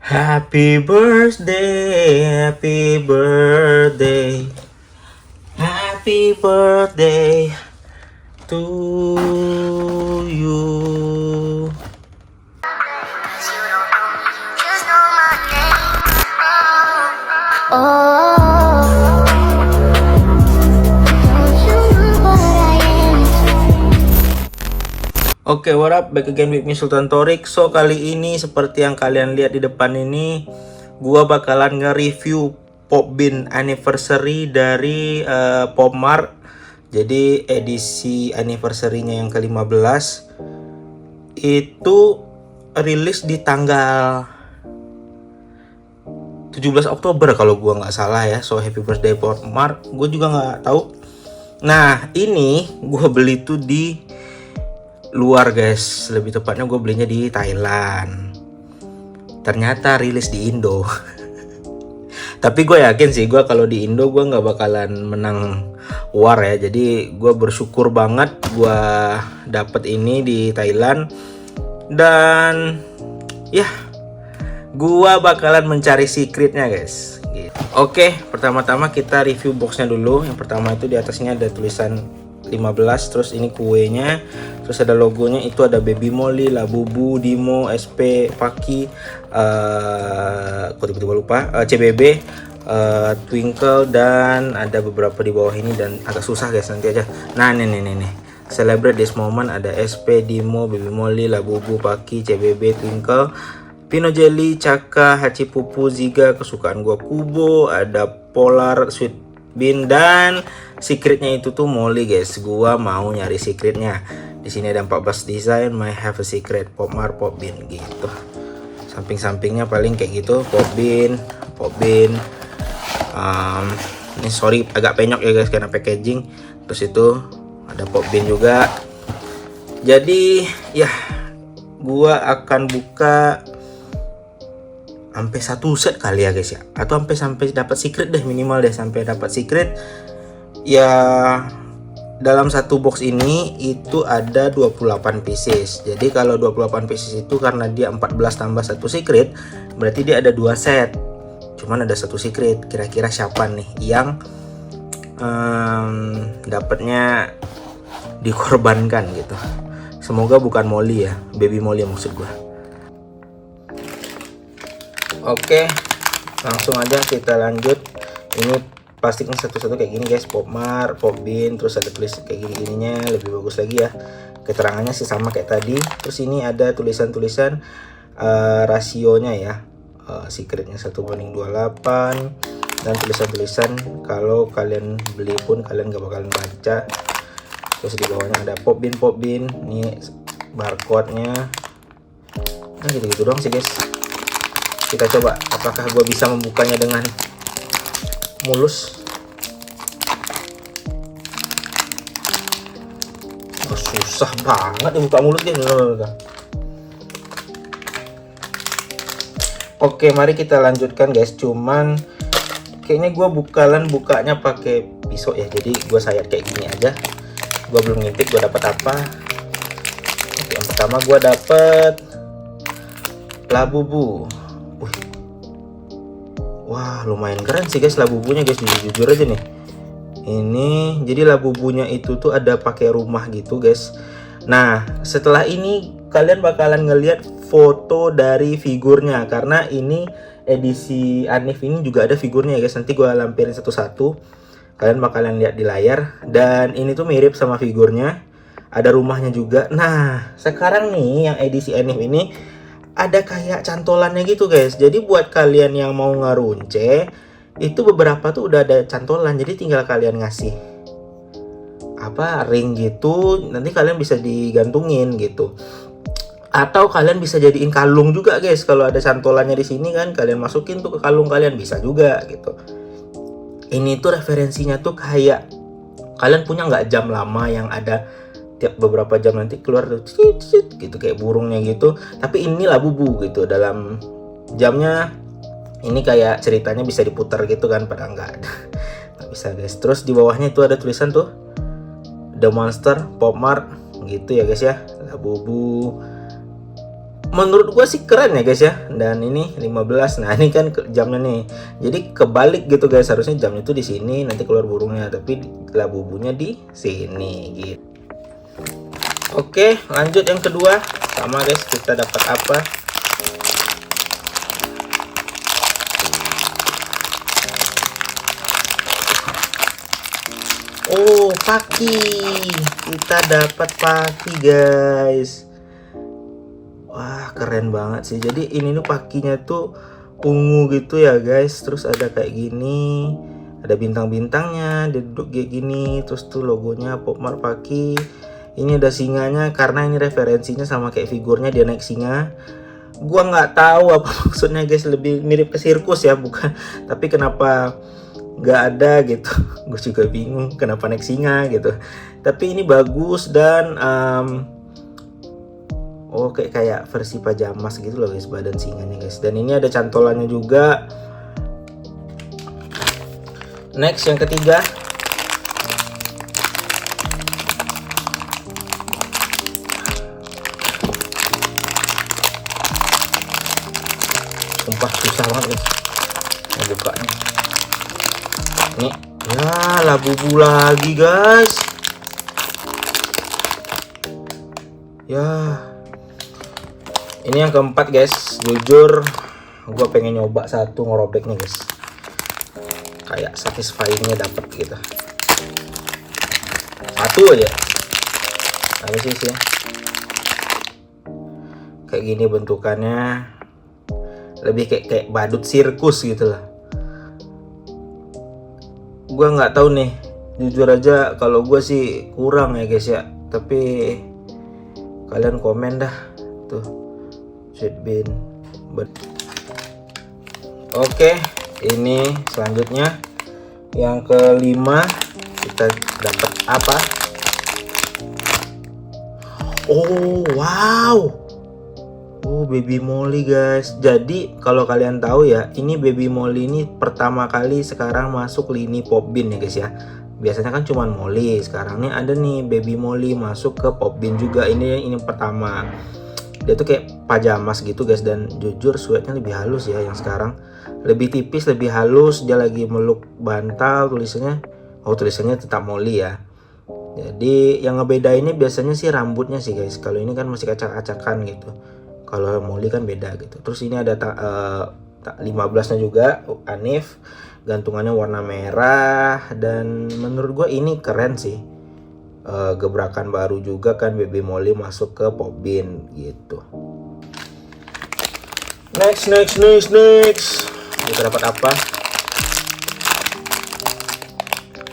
Happy birthday, happy birthday, happy birthday to you. Oke, what up? Back again with me Sultan Torik. So, kali ini seperti yang kalian lihat di depan ini, gua bakalan nge-review Pop Bean Anniversary dari Popmart. Jadi edisi anniversary-nya yang ke-15 itu rilis di tanggal 17 Oktober kalau gua nggak salah ya. So, happy birthday Popmart. Gue juga nggak tahu. Nah, ini gua beli tuh di luar guys, lebih tepatnya gue belinya di Thailand. Ternyata rilis di Indo. Tapi gue yakin sih, gue kalau di Indo gue nggak bakalan menang war ya. Jadi gue bersyukur banget gue dapet ini di Thailand. Dan ya, gue bakalan mencari secretnya guys. Oke, pertama-tama kita review boxnya dulu. Yang pertama itu di atasnya ada tulisan 15, terus ini kuenya, terus ada logonya, itu ada Baby Molly, Labubu, Dimo, SP, Paki, kok tiba-tiba lupa, CBB, Twinkle, dan ada beberapa di bawah ini dan agak susah guys, nanti aja. Nah nih celebrate this moment, ada SP, Dimo, Baby Molly, Labubu, Paki, CBB, Twinkle, Pino Jelly, Caka, Hachi Pupu, Ziga, kesukaan gua Kubo, ada Polar, Sweet Bean, dan secretnya itu tuh Molly guys. Gua mau nyari secretnya. Di sini ada 14 desain, might have a secret, Popmart, Pop Bean gitu. Samping-sampingnya paling kayak gitu, Pop Bean. Ini sorry agak penyok ya guys karena packaging. Terus itu ada Pop Bean juga. Jadi ya, gua akan buka sampai satu set kali ya guys ya, atau sampai dapat secret deh, minimal deh sampai dapat secret ya. Dalam satu box ini itu ada 28 pieces. Jadi kalau 28 pieces itu karena dia 14 tambah satu secret, berarti dia ada 2 set, cuman ada satu secret. Kira-kira siapa nih yang dapatnya dikorbankan gitu. Semoga bukan Molly ya, Baby Molly maksud gua. Oke, langsung aja kita lanjut. Ini plastiknya satu-satu kayak gini guys, Popmart, Pop Bean, terus ada tulis kayak gini-gininya, lebih bagus lagi ya. Keterangannya sih sama kayak tadi. Terus ini ada tulisan-tulisan rasionya ya. Secretnya 1:28, dan tulisan-tulisan kalau kalian beli pun kalian gak bakalan baca. Terus di bawahnya ada Pop Bean, ini barcode-nya. Nah gitu-gitu doang sih guys. Kita coba apakah gue bisa membukanya dengan mulus. Oh, susah banget dibuka mulus guys. Oke, mari kita lanjutkan guys. Cuman kayaknya gue bukanya pakai pisau ya. Jadi gue sayat kayak gini aja. Gue belum ngintip gue dapat apa. Oke, yang pertama gue dapat Labubu. Wah, lumayan keren sih guys Labubunya guys, jujur aja nih. Ini jadi Labubunya itu tuh ada pakai rumah gitu guys. Nah, setelah ini kalian bakalan ngelihat foto dari figurnya, karena ini edisi Anif ini juga ada figurnya guys. Nanti gue lampirin satu-satu, kalian bakalan lihat di layar. Dan ini tuh mirip sama figurnya, ada rumahnya juga. Nah, sekarang nih yang edisi Anif ini ada kayak cantolannya gitu guys. Jadi buat kalian yang mau ngerunce, itu beberapa tuh udah ada cantolan. Jadi tinggal kalian ngasih apa ring gitu, nanti kalian bisa digantungin gitu. Atau kalian bisa jadiin kalung juga guys. Kalau ada cantolannya di sini kan, kalian masukin tuh ke kalung kalian, bisa juga gitu. Ini tuh referensinya tuh kayak kalian punya nggak jam lama yang ada tiap beberapa jam nanti keluar tuh gitu kayak burungnya gitu, tapi ini Labubu gitu dalam jamnya. Ini kayak ceritanya bisa diputar gitu kan, padahal nggak bisa guys. Terus di bawahnya itu ada tulisan tuh The Monster Popmart gitu ya guys ya, Labubu. menurut gua sih keren ya guys ya. Dan ini 15. Nah, ini kan jamnya nih. Jadi kebalik gitu guys. Harusnya jamnya itu di sini, nanti keluar burungnya, tapi labubunya di sini gitu. Oke, lanjut yang kedua. Sama guys, kita dapat apa? Oh, paki. Kita dapat paki guys. Wah, keren banget sih. Jadi ini tuh pakinya tuh ungu gitu ya guys. Terus ada kayak gini, ada bintang-bintangnya, dia duduk kayak gini. Terus tuh logonya Pop Mart Paki. Ini ada singanya karena ini referensinya sama kayak figurnya, dia naik singa. Gua nggak tahu apa maksudnya guys, lebih mirip ke sirkus ya, bukan. Tapi kenapa nggak ada gitu? Gue juga bingung kenapa naik singa gitu. Tapi ini bagus dan oke, kayak versi pajamas gitu loh guys, badan singanya guys. Dan ini ada cantolannya juga. Next yang ketiga. Sumpah susah banget guys ngebukanya. Nih, ya labubu lagi guys. Ya, ini yang keempat guys. Jujur gue pengen nyoba satu ngerobek nih guys, kayak satisfyingnya dapet gitu. Satu aja. Apa sih ya, kayak gini bentukannya, lebih kayak badut sirkus gitu lah. Gue nggak tahu nih, jujur aja kalau gue sih kurang ya guys ya, tapi kalian komen dah tuh. Sweetbean. Oke, ini selanjutnya yang kelima, kita dapat apa? Oh wow, oh Baby Molly guys. Jadi kalau kalian tahu ya, ini Baby Molly ini pertama kali sekarang masuk lini Popbean ya guys ya. Biasanya kan cuma Molly, sekarang nih ada nih Baby Molly masuk ke Popbean juga. Ini pertama. Dia tuh kayak pajamas gitu guys, dan jujur sweatnya lebih halus ya yang sekarang. Lebih tipis, lebih halus. Dia lagi meluk bantal, tulisannya tetap Molly ya. Jadi yang ngebeda ini biasanya sih rambutnya sih guys. Kalau ini kan masih acak-acakan gitu. Kalau Molly kan beda gitu. Terus ini ada 15-nya juga Anif. Gantungannya warna merah, dan menurut gue ini keren sih. Gebrakan baru juga kan, Baby Molly masuk ke Popbean gitu. Next. Kita dapat apa?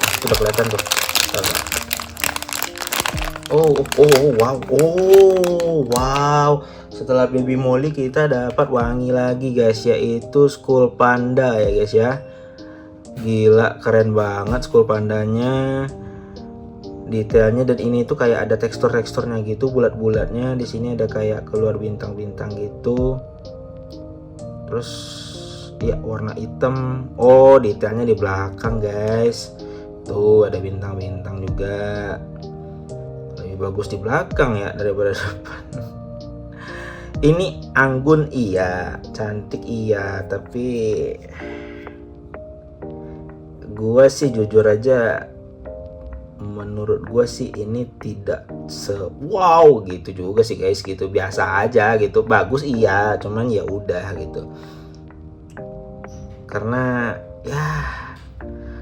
Itu udah kelihatan tuh. Wow. Setelah Baby Molly kita dapat wangi lagi guys, yaitu School Panda ya guys ya. Gila, keren banget School Pandanya. Detailnya, dan ini tuh kayak ada teksturnya gitu, bulat-bulatnya. Di sini ada kayak keluar bintang-bintang gitu. Terus ya warna hitam. Oh, detailnya di belakang guys. Tuh ada bintang-bintang juga. Lebih bagus di belakang ya daripada depan. Ini anggun iya, cantik iya, tapi gua sih jujur aja, menurut gue sih ini tidak wow gitu juga sih guys gitu, biasa aja gitu. Bagus iya, cuman ya udah gitu, karena ya,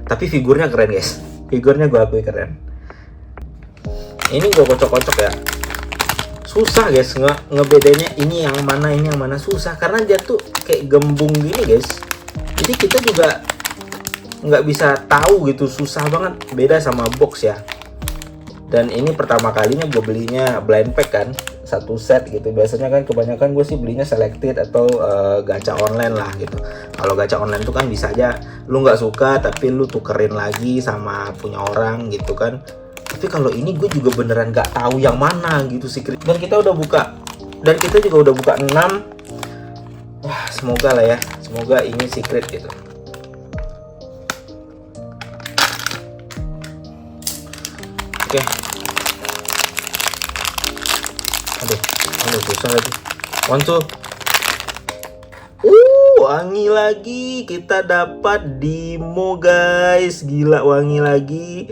tapi figurnya keren guys, figurnya gue akui keren. Ini gue kocok-kocok ya, susah guys ngebedainnya ini yang mana susah, karena dia tuh kayak gembung gini guys. Jadi kita juga nggak bisa tahu gitu, susah banget, beda sama box ya. Dan ini pertama kalinya gue belinya blind pack kan, satu set gitu. Biasanya kan kebanyakan gue sih belinya selected atau gacha online lah gitu. Kalau gacha online tuh kan bisa aja lu nggak suka tapi lu tukerin lagi sama punya orang gitu kan. Tapi kalau ini gue juga beneran nggak tahu yang mana gitu secret. Dan kita udah buka, dan kita juga udah buka 6. Wah, semoga lah ya, semoga ini secret gitu. Oke. Aduh susah lagi. One two. Wangi lagi, kita dapat Dimo guys, gila wangi lagi.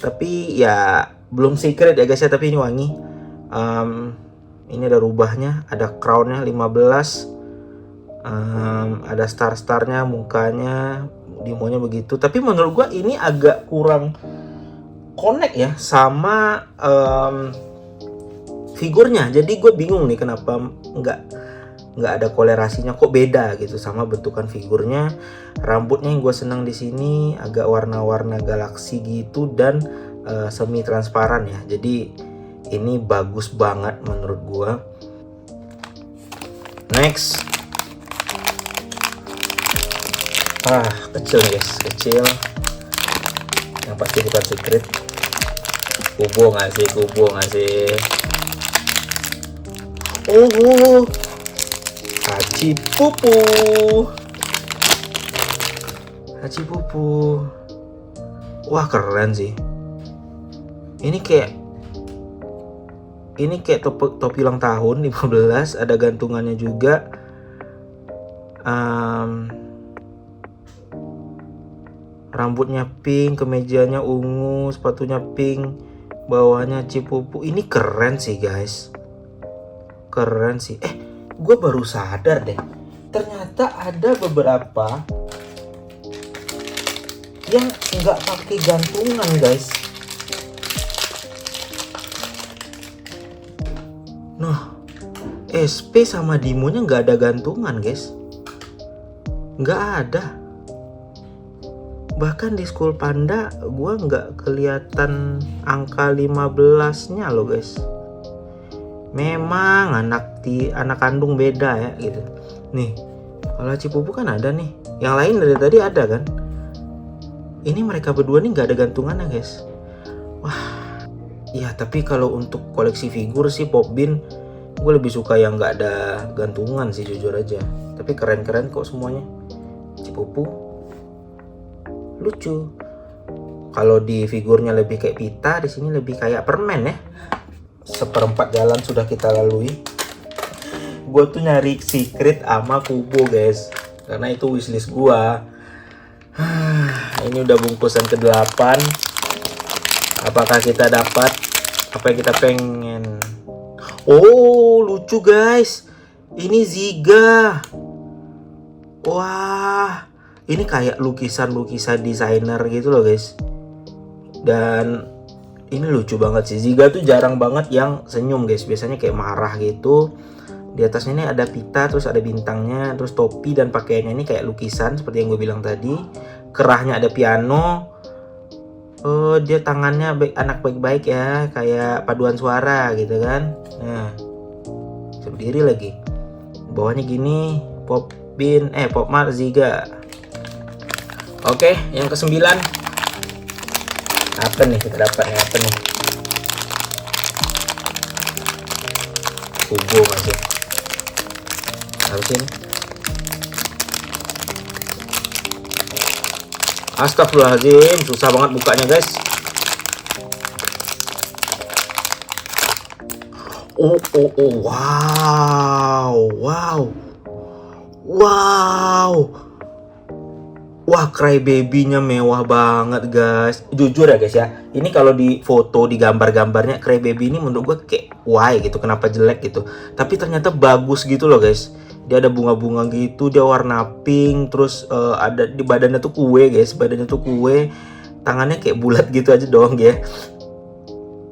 Tapi ya belum secret ya guys ya, tapi ini wangi. Ini ada rubahnya, ada crownnya 15, ada star-starnya, mukanya, Dimonya begitu. Tapi menurut gua ini agak kurang connect ya sama figurnya. Jadi gue bingung nih kenapa nggak ada kolerasinya, kok beda gitu sama bentukan figurnya. Rambutnya yang gue senang di sini agak warna-warna galaksi gitu dan semi transparan ya. Jadi ini bagus banget menurut gue. Next, kecil guys, kecil. Yang pasti bukan secret. Kubo nggak sih? Hachi Pupu. Wah keren sih. Ini kayak topi ulang tahun 15, ada gantungannya juga. Rambutnya pink, kemejanya ungu, sepatunya pink, bawahnya Cipupu. Ini keren sih guys. Keren sih. Gue baru sadar deh, ternyata ada beberapa yang nggak pakai gantungan guys. Nah, SP sama Dimonya nggak ada gantungan guys, nggak ada. Bahkan di School Panda gue nggak kelihatan angka 15-nya loh guys. Memang anak kandung beda ya gitu. Nih, kalau Cipupu kan ada nih. Yang lain dari tadi ada kan. Ini mereka berdua nih nggak ada gantungannya guys. Wah, ya tapi kalau untuk koleksi figur sih Popbin, gue lebih suka yang nggak ada gantungan sih jujur aja. Tapi keren-keren kok semuanya. Cipupu lucu. Kalau di figurnya lebih kayak pita, di sini lebih kayak permen ya. Seperempat jalan sudah kita lalui. Gue tuh nyari secret sama Kubo guys, karena itu wishlist gue. Ini udah bungkusan ke-8. Apakah kita dapat apa yang kita pengen? Oh lucu guys, ini Ziga. Wah, ini kayak lukisan desainer gitu loh guys. Dan ini lucu banget sih. Ziga tuh jarang banget yang senyum guys. Biasanya kayak marah gitu. Di atasnya ini ada pita, terus ada bintangnya, terus topi dan pakaiannya ini kayak lukisan seperti yang gue bilang tadi. Kerahnya ada piano. Oh, dia tangannya anak baik-baik ya, kayak paduan suara gitu kan. Nah, bisa berdiri lagi. Bawahnya gini, Popmart Ziga. Oke, yang ke-9. Apa nih kita dapat nih, apa nih? Kubo masih. Harus ini. Astagfirullahaladzim, susah banget bukanya guys. Wow. Wah, Crybaby-nya mewah banget guys. Jujur ya guys ya, ini kalau di foto, di gambar-gambarnya Crybaby ini menurut gue kayak why gitu, kenapa jelek gitu. Tapi ternyata bagus gitu loh guys. Dia ada bunga-bunga gitu, dia warna pink, terus ada di badannya tuh kue guys, tangannya kayak bulat gitu aja doang ya.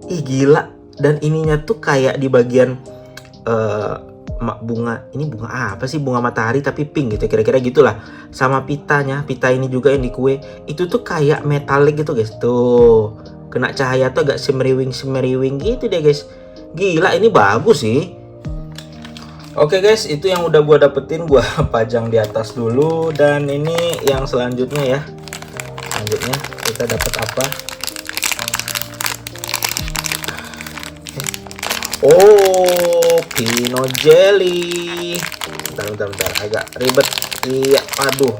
Ih gila. Dan ininya tuh kayak di bagian bunga, ini bunga apa sih, bunga matahari tapi pink gitu kira-kira gitulah. Sama pita ini juga yang di kue itu tuh kayak metalik gitu guys, tuh kena cahaya tuh agak semeriwing gitu deh guys. Gila, ini bagus sih. Oke guys, itu yang udah gua dapetin, gua pajang di atas dulu. Dan ini yang selanjutnya ya, selanjutnya kita dapat apa? Oh, Pino Jelly. Bentar, agak ribet. Iya, aduh.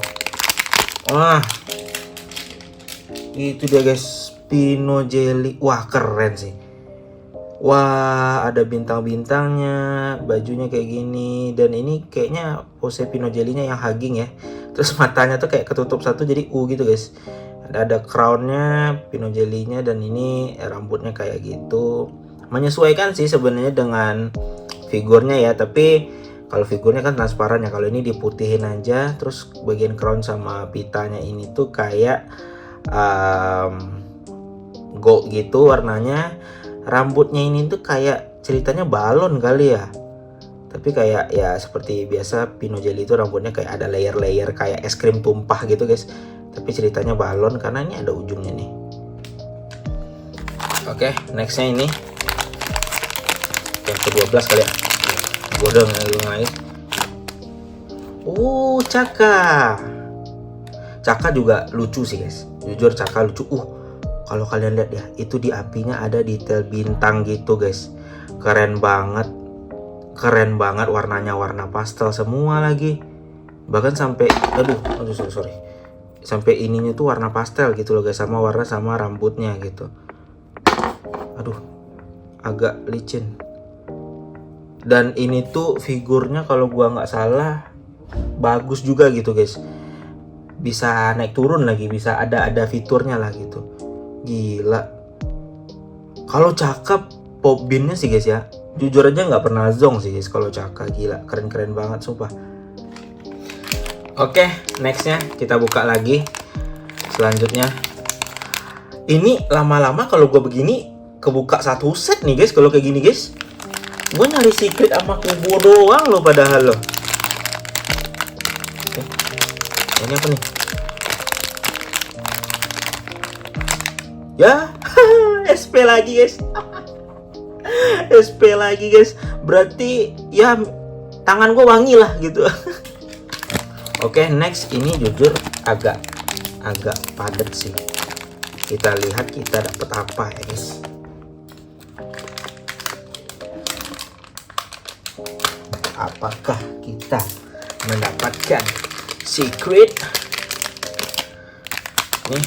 Wah, itu dia guys, Pino Jelly. Wah, keren sih. Wah, ada bintang-bintangnya, bajunya kayak gini, dan ini kayaknya pose Pino Jelly-nya yang hugging ya. Terus matanya tuh kayak ketutup satu jadi U gitu guys. Ada crown-nya, Pino Jelly-nya, dan ini rambutnya kayak gitu. Menyesuaikan sih sebenarnya dengan figurnya ya, tapi kalau figurnya kan transparan ya. Kalau ini diputihin aja, terus bagian crown sama pitanya ini tuh kayak gold gitu warnanya. Rambutnya ini tuh kayak ceritanya balon kali ya, tapi kayak ya seperti biasa Pino Jelly itu rambutnya kayak ada layer-layer kayak es krim tumpah gitu guys, tapi ceritanya balon karena ini ada ujungnya nih. Oke, nextnya ini yang ke-12 kali ya, gue udah ngais. Caka juga lucu sih guys, jujur Caka lucu. Kalau kalian lihat ya, itu di apinya ada detail bintang gitu guys. Keren banget. Keren banget, warnanya warna pastel semua lagi. Bahkan sampai sorry. Sampai ininya tuh warna pastel gitu loh guys, sama warna sama rambutnya gitu. Aduh, agak licin. Dan ini tuh figurnya kalau gua nggak salah bagus juga gitu guys. Bisa naik turun lagi, bisa ada fiturnya lah gitu. Gila. Kalau cakep pop beannya sih guys ya, jujur aja nggak pernah zong sih guys kalau Caka. Gila, keren banget sumpah. Oke, nextnya kita buka lagi. Selanjutnya ini lama-lama kalau gue begini kebuka satu set nih guys. Kalau kayak gini guys, gue nyari secret sama Kubo doang loh padahal loh. Oke. Ini apa nih? Ya, SP lagi guys. SP lagi guys. Berarti ya tangan gue wangi lah gitu. Oke, next ini jujur agak padat sih. Kita lihat kita dapat apa ya guys. Apakah kita mendapatkan secret? Nih,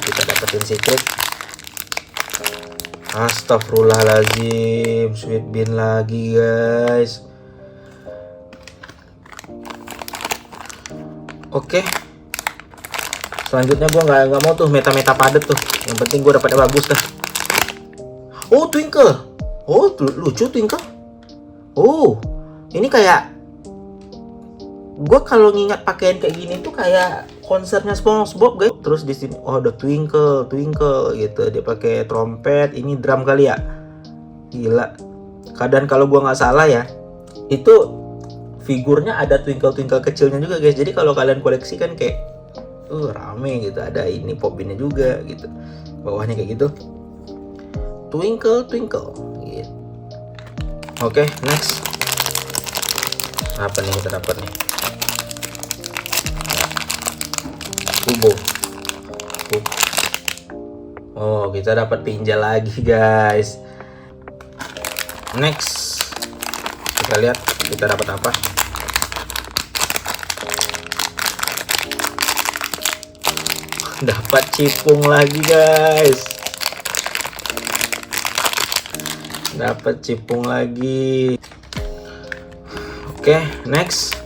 kita dapetin secret. Astagfirullahaladzim, sweet bean lagi guys. Oke, selanjutnya gue nggak mau tuh meta padet tuh. Yang penting gue dapatnya bagus dah. Oh, Twinkle. Oh, lucu Twinkle. Oh, ini kayak gue kalau ngingat pakaian kayak gini tuh kayak konsernya SpongeBob guys. Terus di sini ada Twinkle gitu. Dia pakai trompet, ini drum kali ya. Gila. Kadang kalau gue nggak salah ya, itu figurnya ada twinkle kecilnya juga guys. Jadi kalau kalian koleksi kan kayak rame gitu. Ada ini pop beannya juga gitu. Bawahnya kayak gitu. Twinkle gitu. Oke, next. Apa nih kita dapat nih? Kubo. Oh, kita dapat tinja lagi guys. Next, kita lihat kita dapat apa. Dapat cipung lagi guys. Dapat cipung lagi. Oke, next.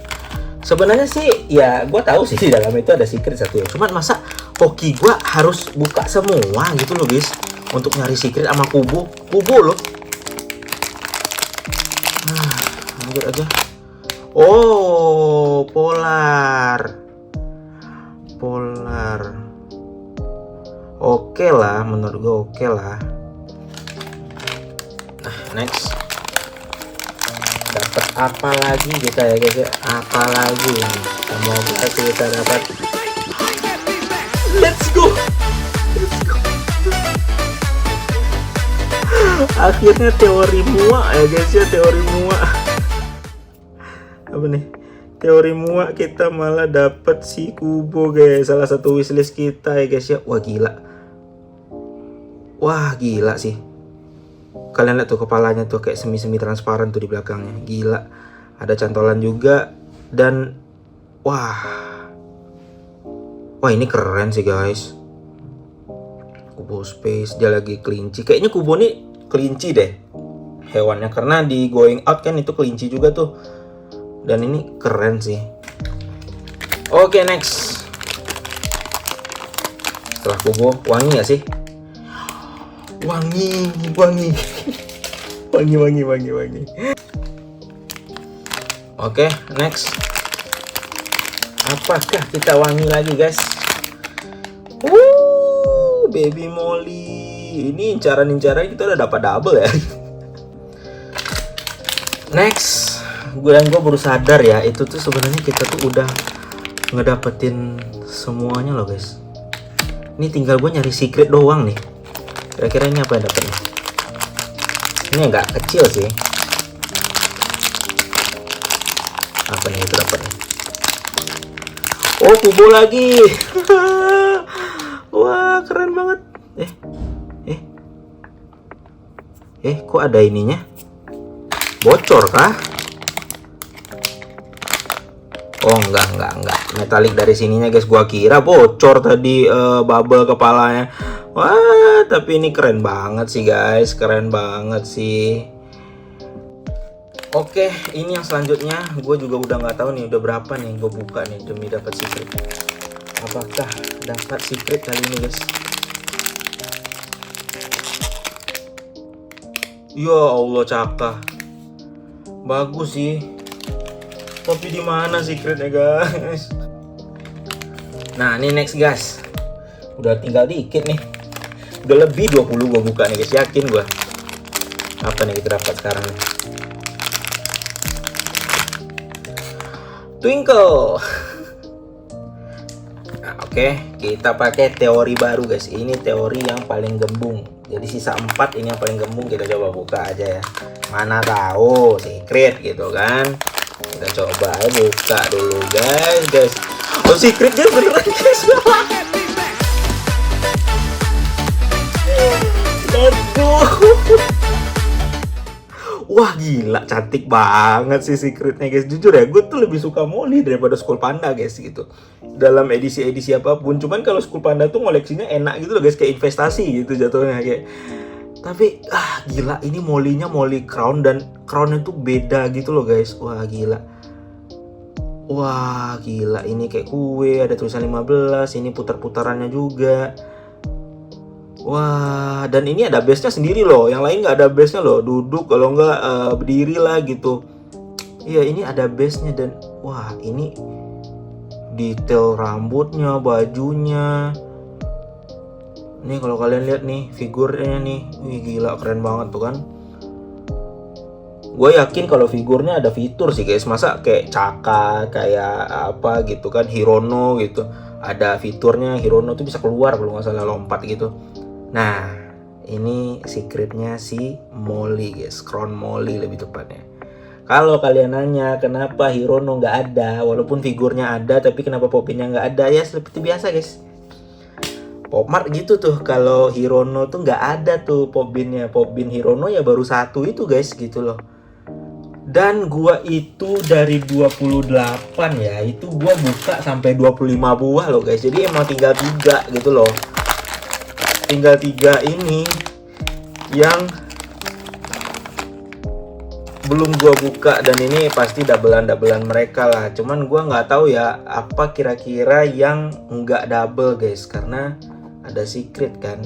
Sebenarnya sih ya gue tahu sih di dalam itu ada secret satu ya. Cuman masa hoki gue harus buka semua gitu loh guys untuk nyari secret sama Kubo loh. Nah, lanjut aja. Oh, polar. Oke lah, menurut gue oke lah. Nah, next. Dapat apa lagi kita ya guys ya? Apa lagi? Semoga kita dapat. Let's go. Akhirnya teori muak ya guys ya, teori muak. Apa nih? Teori muak kita malah dapat si Kubo guys, salah satu wishlist kita ya guys ya. Wah gila sih. Kalian lihat tuh kepalanya tuh kayak semi transparan tuh di belakangnya. Gila. Ada cantolan juga dan wah ini keren sih guys. Kubo Space dia lagi kelinci. Kayaknya Kubo nih kelinci deh hewannya, karena di Going Out kan itu kelinci juga tuh. Dan ini keren sih. Oke, next. Setelah Kubo, wangi gak sih? Wangi. wangi. Oke, next. Apakah kita wangi lagi, guys? Baby Molly. Ini incaran kita udah dapat double ya. Next, gue baru sadar ya, itu tuh sebenarnya kita tuh udah ngedapetin semuanya loh, guys. Ini tinggal gue nyari secret doang nih. Kira-kira ini apa yang dapetnya? Ini agak kecil sih. Apa nih itu dapetnya? Oh, Kubo lagi. Wah, keren banget. Kok ada ininya? Bocor kah? Oh, enggak. Metalik dari sininya, guys. Gua kira bocor tadi bubble kepalanya. Wah, tapi ini keren banget sih, guys. Keren banget sih. Oke, ini yang selanjutnya. Gue juga udah nggak tahu nih udah berapa nih gue buka nih demi dapat secret. Apakah dapat secret kali ini, guys? Ya Allah, cakah. Bagus sih. Tapi di mana secretnya, guys? Nah, ini next, guys. Udah tinggal dikit nih. Udah lebih 20 gue buka nih, guys. Yakin gue. Apa nih kita dapat sekarang nih? Twinkle. Nah, oke, kita pakai teori baru, guys. Ini teori yang paling gembung. Jadi sisa 4 ini yang paling gembung, kita coba buka aja ya. Mana tahu secret gitu kan. Kita coba buka dulu, guys. Oh, secret dia beneran, guys. Let's go. Wah, gila, cantik banget sih secretnya, guys. Jujur ya, gue tuh lebih suka Molly daripada Skull Panda, guys, gitu. Dalam edisi-edisi apapun. Cuman kalau Skull Panda tuh ngoleksinya enak gitu loh, guys. Kayak investasi gitu jatuhnya, kayak. Tapi, gila, ini Molly-nya Molly Crown. Dan crown-nya tuh beda gitu loh, guys. Wah, gila. Ini kayak kue, ada tulisan 15. Ini putar-putarannya juga. Wah, dan ini ada base-nya sendiri loh. Yang lain nggak ada base-nya loh. Duduk kalau nggak berdiri lah gitu. Iya, ini ada base-nya. Dan wah, ini detail rambutnya, bajunya. Nih kalau kalian lihat nih figurnya nih. Wih, gila, keren banget tuh kan. Gue yakin kalau figurnya ada fitur sih, guys. Masa kayak Caka, kayak apa gitu kan, Hirono gitu. Ada fiturnya Hirono tuh bisa keluar kalau nggak salah, lompat gitu. Nah, ini secretnya si Molly, guys. Crown Molly lebih tepatnya. Kalau kalian nanya kenapa Hirono nggak ada, walaupun figurnya ada, tapi kenapa popinnya nggak ada, ya seperti biasa, guys. Popmart gitu tuh, kalau Hirono tuh nggak ada tuh popinnya. Popin Hirono ya baru 1 itu, guys, gitu loh. Dan gua itu dari 28 ya, itu gua buka sampai 25 buah loh, guys. Jadi emang tinggal 3 gitu loh. Tinggal 3 ini yang belum gua buka, dan ini pasti doublean mereka lah. Cuman gua nggak tahu ya apa kira-kira yang nggak double, guys, karena ada secret kan.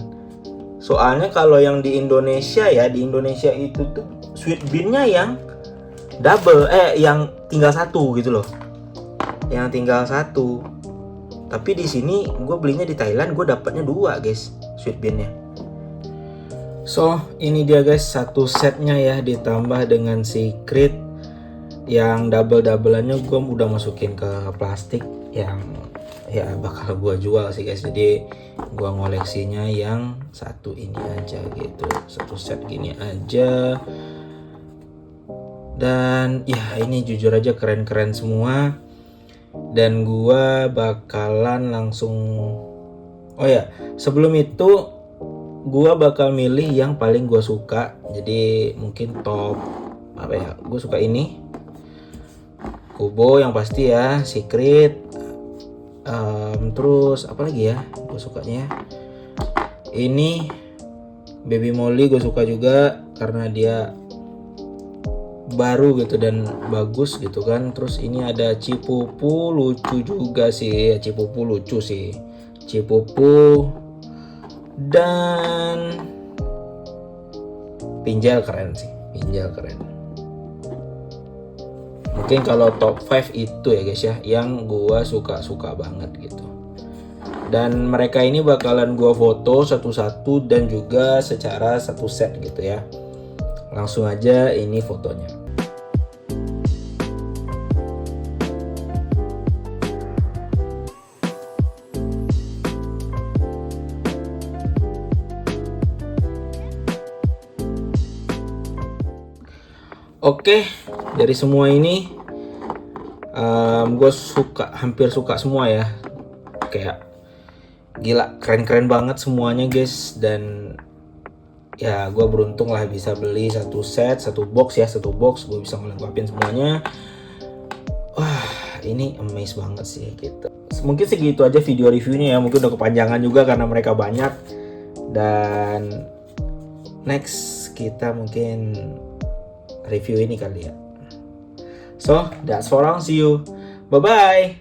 Soalnya kalau yang di Indonesia ya, di Indonesia itu tuh sweet bean-nya yang double, yang tinggal 1 gitu loh. Yang tinggal 1. Tapi di sini gue belinya di Thailand, gue dapatnya 2, guys, sweet bean-nya. So, ini dia, guys, satu setnya ya, ditambah dengan secret yang double-doubleannya gue udah masukin ke plastik yang ya bakal gue jual sih, guys. Jadi gue ngoleksinya yang 1 ini aja gitu, 1 set gini aja. Dan ya ini jujur aja keren-keren semua. Dan gua bakalan langsung, oh ya, sebelum itu gua bakal milih yang paling gua suka. Jadi mungkin top apa ya, gue suka ini Kubo yang pasti ya, secret, terus apa lagi ya gue sukanya ya, ini Baby Molly gue suka juga karena dia baru gitu dan bagus gitu kan. Terus ini ada Cipupu, lucu juga sih. Cipupu lucu sih, Cipupu. Dan Pinjal keren sih, Pinjal keren. Mungkin kalau top 5 itu ya guys ya, yang gua suka banget gitu. Dan mereka ini bakalan gua foto satu-satu dan juga secara satu set gitu ya. Langsung aja ini fotonya. Oke, dari semua ini gue hampir suka semua ya. Kayak gila, keren-keren banget semuanya guys. Dan ya gue beruntung lah bisa beli satu set, satu box ya, satu box gue bisa ngelengkapin semuanya. Wah, ini amazed banget sih gitu. Mungkin segitu aja video reviewnya ya, mungkin udah kepanjangan juga karena mereka banyak. Dan next kita mungkin review ini kali ya. So that's all, see you, bye bye.